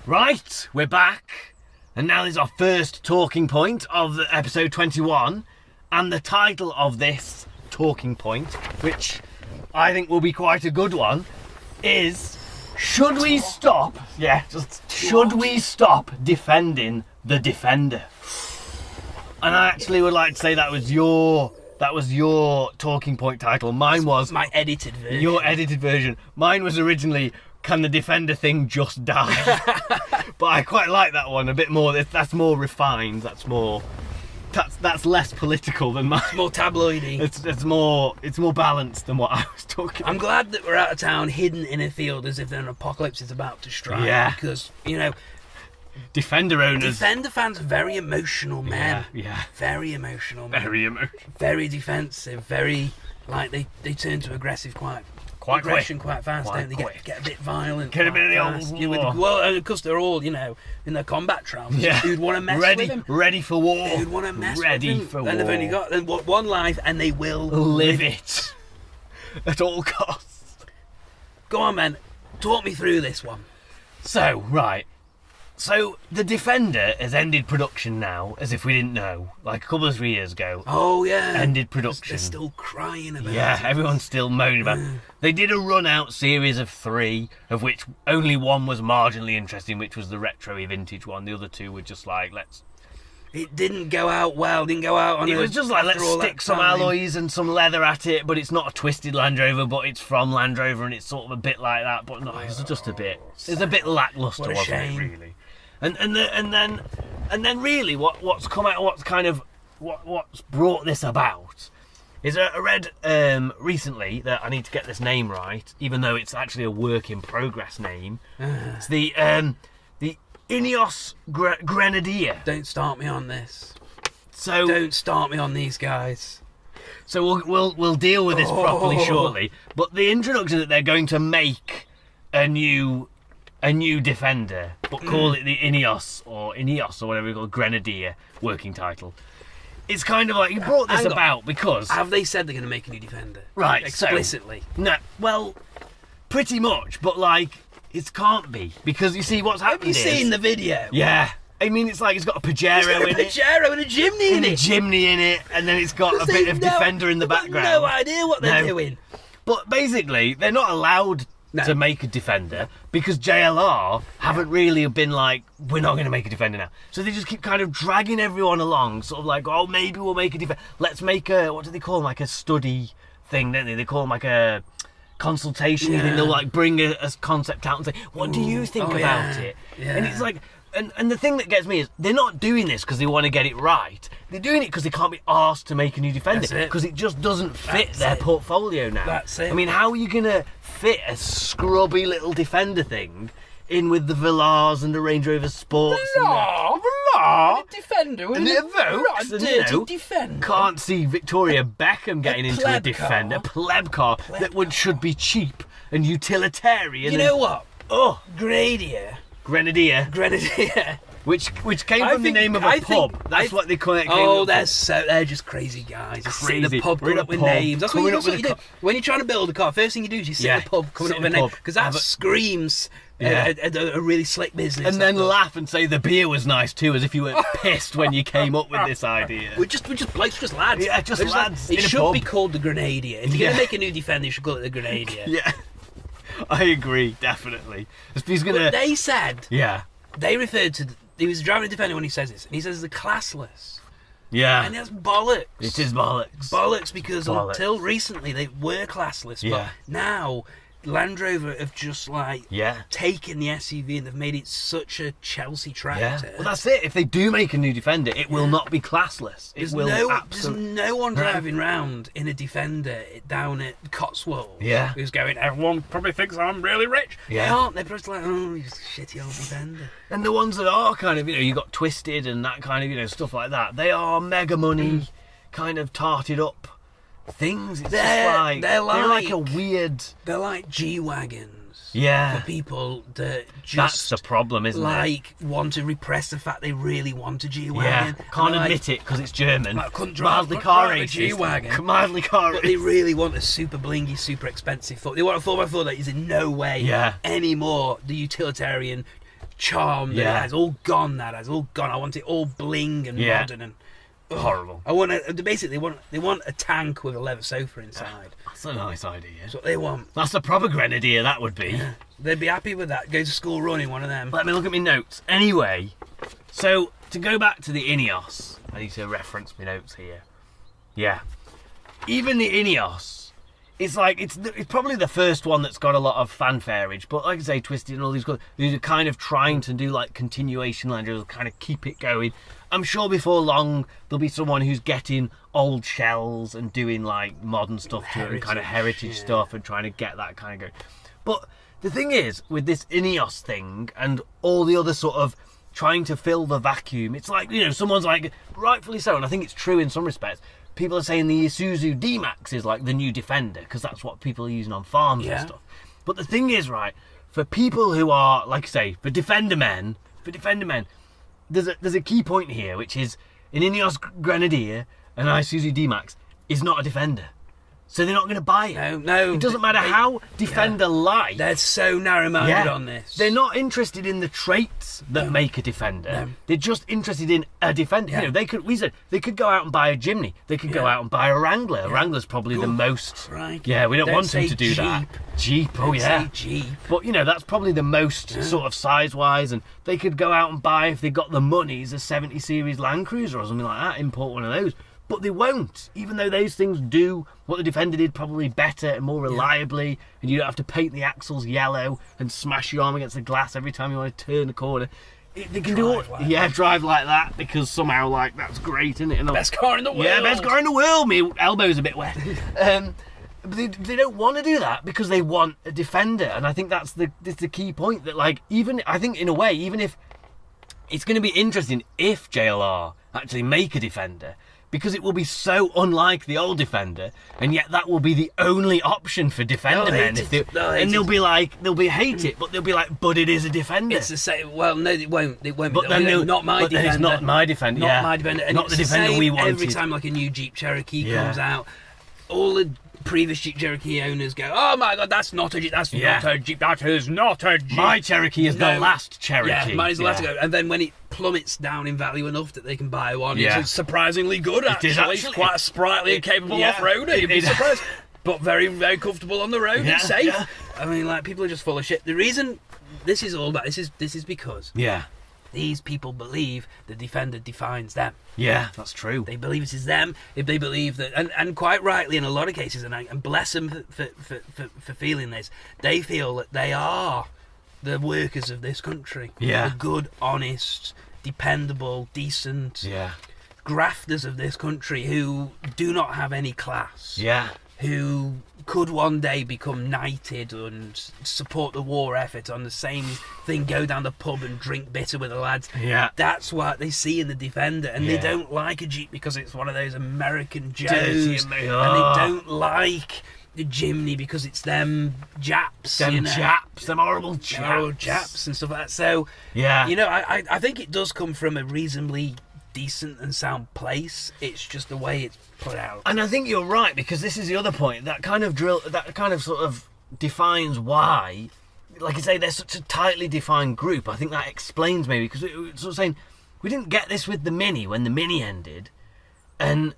Right, we're back, and now is our first talking point of episode 21, and the title of this talking point, which I think will be quite a good one, is should we stop defending the defender? And I actually would like to say that was your talking point title. Mine was my edited version. Your edited version. Mine was originally, can the defender thing just die? But I quite like that one a bit more. That's more refined. That's less political than mine. It's more tabloidy. It's more balanced than what I was talking about. I'm glad that we're out of town, hidden in a field as if an apocalypse is about to strike. Yeah. Because, Defender owners. Defender fans are very emotional men. Yeah. Very emotional men. Very emotional. Very defensive. Very, they turn to aggressive quite fast, don't they? Get a bit violent. Get a bit of the old war. Well, because they're all, in their combat trousers. Yeah. Who'd want to mess with them? Ready for war. Who'd want to mess with them? Ready for war. And they've only got one life, and they will live it. At all costs. Go on, man. Talk me through this one. So, the Defender has ended production now, as if we didn't know, like a couple of 3 years ago. Oh, yeah. Ended production. They're still crying about it. Yeah, everyone's still moaning about it. They did a run-out series of 3, of which only one was marginally interesting, which was the retro-y vintage one. The other 2 were just like, It didn't go out well, It was just like, let's stick some alloys and some leather at it, but it's not a twisted Land Rover, but it's from Land Rover, and it's sort of a bit like that, but no, it's just a bit... It's a bit lackluster, wasn't it, really? And then really what's come out, what's brought this about is I read recently that I need to get this name right, even though it's actually a work in progress name. It's the Ineos Grenadier. Don't start me on this. So don't start me on these guys. So we'll deal with this properly shortly. But the introduction that they're going to make a new Defender, but call it the Ineos or whatever you call it, Grenadier, working title. It's kind of like, you brought this about because... Have they said they're going to make a new Defender? Right, explicitly. No, well, pretty much, but it can't be, because you see what's happened is... Have you seen the video? Yeah. I mean, it's like it's got a Pajero in it. Pajero and a chimney in it. And a chimney in it, and then it's got a bit of Defender in the background. No idea what they're doing. But basically, they're not allowed to make a Defender because JLR haven't really been like, we're not going to make a Defender now. So they just keep kind of dragging everyone along, sort of like, oh, maybe we'll make a Defender. Let's make what do they call them? Like a study thing, don't they? They call them like a consultation thing. They'll like bring a concept out and say, what do you think about it? Yeah. And it's like, and the thing that gets me is they're not doing this because they want to get it right. They're doing it because they can't be asked to make a new Defender because it just doesn't fit their portfolio now. That's it. I mean, how are you going to fit a scrubby little Defender thing in with the Velas and the Range Rover Sports? Velar, Defender, and the Evoques, and dirty Defender. Can't see Victoria Beckham getting into a Defender, pleb car that should be cheap and utilitarian. You know what? Oh, Grenadier. Which came from the name of a pub. That's what they call it. Oh, they're just crazy guys. Just sit in the pub, coming up with names. That's what you do. When you're trying to build a car, first thing you do is you sit in the pub, coming up with a name, because that screams a really slick business. And then laugh and say the beer was nice too, as if you weren't pissed when you came up with this idea. We're just blokes, just lads. Yeah, just lads. It should be called the Grenadier. If you're going to make a new Defender, you should call it the Grenadier. Yeah. I agree, definitely. They said... Yeah. They referred to... He was driving a Defender when he says this. And he says the Classless. Yeah. And that's bollocks. It is bollocks. Bollocks because until recently they were Classless. But now Land Rover have just taken the SUV and they've made it such a Chelsea tractor. Yeah. Well, that's it. If they do make a new Defender, it will not be classless. There's no one driving round in a Defender down at Cotswold who's going, everyone probably thinks I'm really rich. Yeah. They aren't. They're just like, oh, you shitty old Defender. And the ones that are kind of, you got Twisted and that kind of, stuff like that, they are mega money, kind of tarted up things. They're like a weird... They're like G-Wagons. Yeah. For people that just... That's the problem, isn't it? Want to repress the fact they really want a G-Wagon. Yeah. Can't admit it because it's German. Couldn't drive a G-Wagon. Mildly car But they really want a super blingy, super expensive... They want a 4x4 that is in no way anymore the utilitarian... charm. That has all gone. I want it all bling and modern and horrible. I want basically they want a tank with a leather sofa inside. That's a nice idea. That's what they want. That's the proper grenadier. That would be. Yeah. They'd be happy with that. Go to school running one of them. Let me look at my notes. Anyway, so to go back to the Ineos, I need to reference my notes here. Yeah, even the Ineos, it's like it's probably the first one that's got a lot of fanfareage. But like I say, Twisted and all these are kind of trying to do like continuation Land Rovers, kind of keep it going. I'm sure before long there'll be someone who's getting old shells and doing like modern stuff to it and kind of heritage stuff and trying to get that kind of going. But the thing is, with this Ineos thing and all the other sort of trying to fill the vacuum, it's like, someone's like, rightfully so, and I think it's true in some respects, people are saying the Isuzu D-Max is like the new Defender, because that's what people are using on farms and stuff. But the thing is, right, for people who are, like I say, for Defender men, there's a key point here, which is an Ineos Grenadier, an Isuzu D-Max, is not a Defender. So they're not going to buy it. No. It doesn't matter how Defender light. They're so narrow-minded on this. They're not interested in the traits that make a Defender. No. They're just interested in a Defender. Yeah. They could go out and buy a Jimny. They could go out and buy a Wrangler. A Wrangler's probably the most. Right. Yeah, we don't want them to do Jeep. that. Jeep. Oh yeah. Jeep. But that's probably the most sort of size-wise, and they could go out and buy, if they got the money, a 70 series Land Cruiser or something like that. Import one of those. But they won't, even though those things do what the Defender did probably better and more reliably, and you don't have to paint the axles yellow and smash your arm against the glass every time you want to turn the corner. They can drive like that, because somehow that's great, isn't it? Best car in the world. Yeah, best car in the world. My elbow's a bit wet. But they don't want to do that because they want a Defender, and I think that's the key point. That I think in a way, even if it's going to be interesting if JLR actually make a Defender, because it will be so unlike the old Defender, and yet that will be the only option for Defender men. They'll hate it, but they'll be like, but it is a Defender. It's the same. Well, no, it won't. But then not my Defender. It's not my Defender. Not my Defender. And not the Defender we wanted. Every time like a new Jeep Cherokee comes out, all the previous Jeep Cherokee owners go, "Oh my God, that's not a Jeep. That's not a Jeep. That is not a Jeep. My Cherokee is the last Cherokee. Yeah, mine is the last to go." And then when it plummets down in value enough that they can buy one, it's surprisingly good. Actually, it's quite a sprightly and capable off-roader. You'd be surprised, but very, very comfortable on the road and safe. Yeah. I mean, people are just full of shit. The reason this is all about this is because these people believe the Defender defines them. Yeah, that's true. They believe it is them. If they believe that, and quite rightly in a lot of cases, and bless them for feeling this, they feel that they are the workers of this country. Yeah. The good, honest, dependable, decent grafters of this country who do not have any class. Yeah. Who could one day become knighted and support the war effort on the same thing, go down the pub and drink bitter with the lads. Yeah. That's what they see in the Defender, and they don't like a Jeep because it's one of those American Joes, and they don't like the Jimny because it's them Japs, them horrible Japs and stuff like that. So I think it does come from a reasonably decent and sound place. It's just the way it's put out. And I think you're right, because this is the other point that kind of sort of defines why, like I say, they're such a tightly defined group. I think that explains maybe, because we were sort of saying we didn't get this with the Mini when the Mini ended, and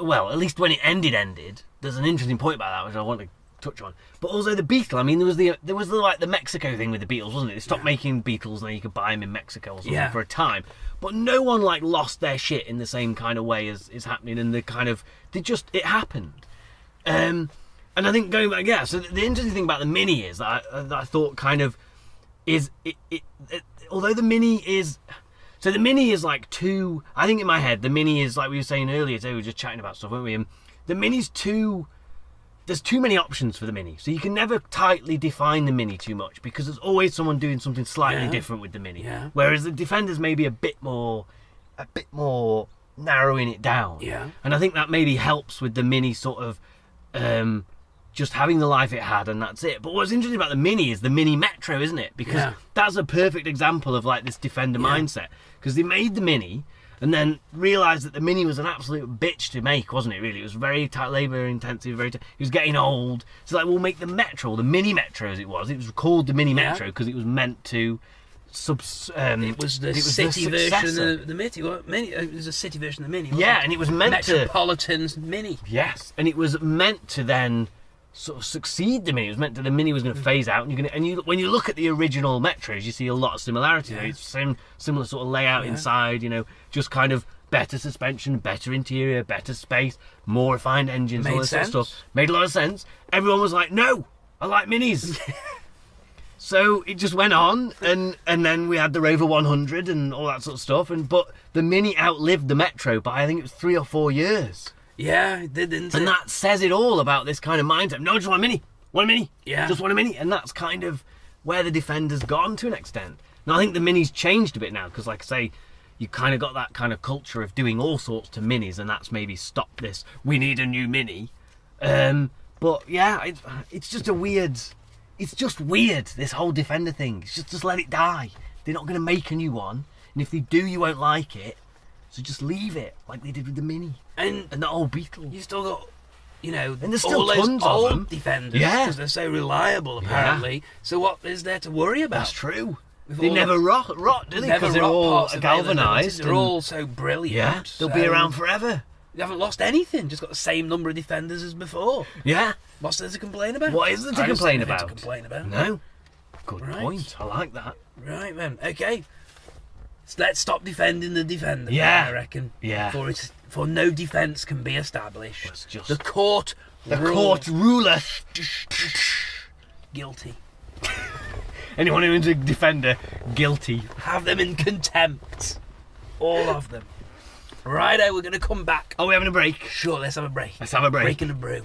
well, at least when it ended. There's an interesting point about that which I want to touch on. But also the Beetle. I mean, there was the Mexico thing with the Beetles, wasn't it? They stopped making Beetles, and then you could buy them in Mexico or something for a time. But no one lost their shit in the same kind of way as is happening, and it happened. And I think going back, so the interesting thing about the Mini is that I thought kind of is although the Mini is. So the Mini is too. I think in my head, the Mini is like we were saying earlier today. We were just chatting about stuff, weren't we? And the Mini's too. There's too many options for the Mini, so you can never tightly define the Mini too much, because there's always someone doing something slightly different with the Mini. Yeah. Whereas the Defender's maybe a bit more narrowing it down. Yeah. And I think that maybe helps with the Mini sort of just having the life it had, and that's it. But what's interesting about the Mini is the Mini Metro, isn't it? Because that's a perfect example of this Defender mindset. Because they made the Mini and then realised that the Mini was an absolute bitch to make, wasn't it, really? It was very labour intensive, it was getting old. So we'll make the Metro, the Mini Metro as it was. It was called the Mini Metro because it was meant to it was the city version of the Mini. It was a city version of the Mini. Yeah, and it was meant Metropolitan's Mini. Yes, and it was meant to then sort of succeed the Mini. It was meant that the Mini was going to phase out, and when you look at the original Metros, you see a lot of similarities. Yeah. It's similar sort of layout inside. Just kind of better suspension, better interior, better space, more refined engines, all this sort of stuff. Made a lot of sense. Everyone was like, "No, I like Minis." So it just went on, and then we had the Rover 100 and all that sort of stuff. But the Mini outlived the Metro by I think it was 3 or 4 years. Yeah, it did, didn't it? And that says it all about this kind of mindset. No, just want a Mini. Want a Mini. Yeah. Just want a Mini. And that's kind of where the Defender's gone to an extent. Now, I think the Mini's changed a bit now, because like I say, you kind of got that kind of culture of doing all sorts to Minis, and that's maybe stopped this. We need a new Mini. But yeah, it's just a weird... It's just weird, this whole Defender thing. It's just let it die. They're not going to make a new one. And if they do, you won't like it. So just leave it, like they did with the Mini. And the old Beetle. You still got, and there's still all tons those old of them. Defenders, because they're so reliable, apparently. Yeah. So what is there to worry about? That's true. They never rot, do they? Because they're all galvanised. They're all so brilliant. Yeah, they'll be around forever. You haven't lost anything, just got the same number of Defenders as before. Yeah. What's there to complain about? What is there to complain about? No. Good point. I like that. Right, then. Okay. So let's stop defending the Defender. Yeah. I reckon. Yeah. For no defence can be established. It's just the court ruleth. Guilty. Anyone who is a Defender, guilty. Have them in contempt. All of them. Righto, we're going to come back. Are we having a break? Sure, let's have a break. Let's have a break. Breaking the brew.